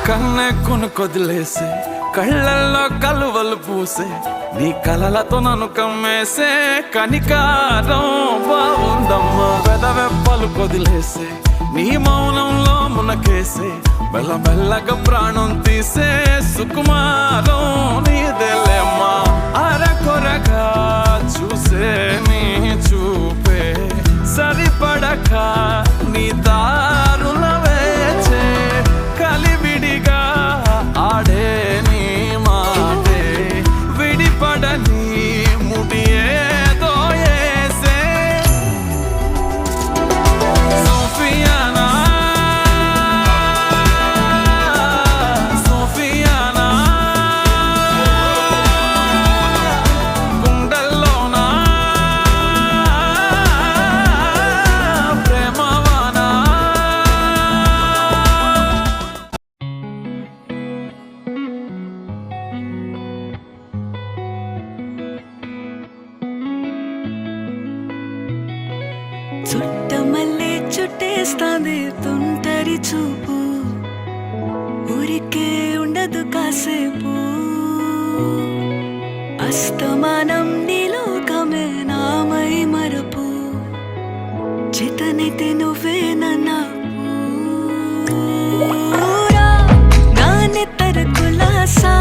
కన్నె కొదిలేసే కళ్ళల్లో కలువలు పూసే నీ కలలతో నన్ను కమ్మేసే కనికారం బాగుందమ్మా పెదవెప్పలు కొదిలేసే నీ మౌనంలో మునకేసే మెల్లమెల్లగా ప్రాణం తీసే సుకుమారం నీదేలేమ్మా అరకొరగా చూసే నీ చూపే సరిపడక నీ దారుల వేచే కలివిడిగా ఆడే నీ మాటే విడిపడని ముడియేదో ఏసే సోఫియానా సోఫియానా గుండెల్లోనా ప్రేమవానా చుట్టమల్లే చుట్టేస్తాంది తుంటరి చూపు ఊరికే ఉండదు కాసేపు అస్తమానం నీలోకమే నామై మరపు చేతనైతే నువ్వే నన్నా నానెత్తర కులాసా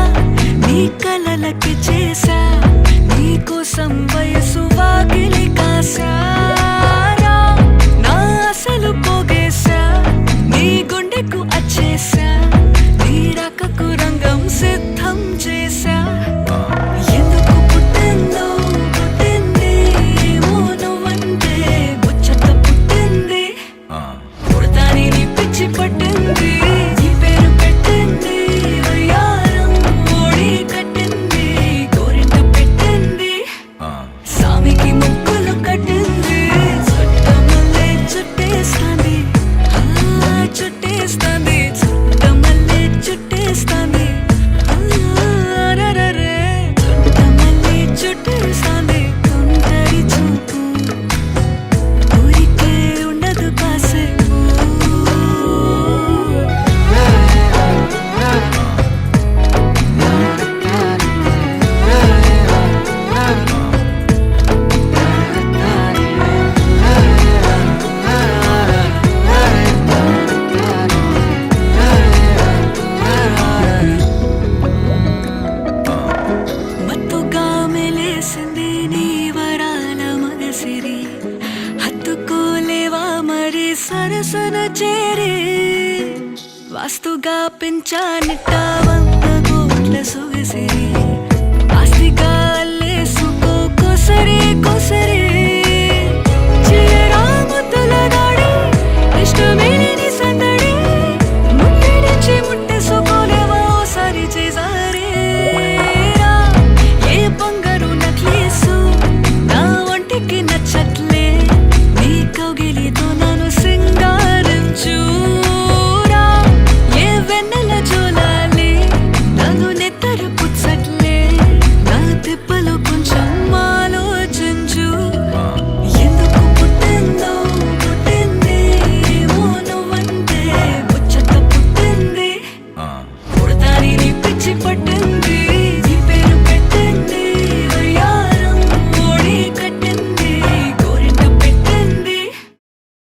నీ కలలకి చేసా నీకోసం వయసు వాకిలి కాసా పోగేశా నీ గుండెకు అచ్చేసా నీ రకకు రంగం సిద్ధం చేశా ఎందుకు పుట్టిందో పుట్టింది ఏమో నువ్వంటే ముచ్చట పుట్టింది పుడతాని నీ పిచ్చి పట్టింది నీ పేరు పెట్టింది వయ్యారం ఓడి కట్టింది గోరింట పెట్టింది సామికి ముక్కులు కట్టింది చుట్టేస్తాంది చుట్టేస్తాంది చుట్టమల్లే చుట్టేస్తాంది రరే చుట్టమల్లే చుట్టేస్తాంది తుంటరి చూపు ఊరికే ఉండదు కాసేపు మత్తుగా మెలేసింది నీ వరాల మగసిరి హత్తుకోలేవా మరి సరసన చేరి వాస్తుగా పెంచానిట్టావం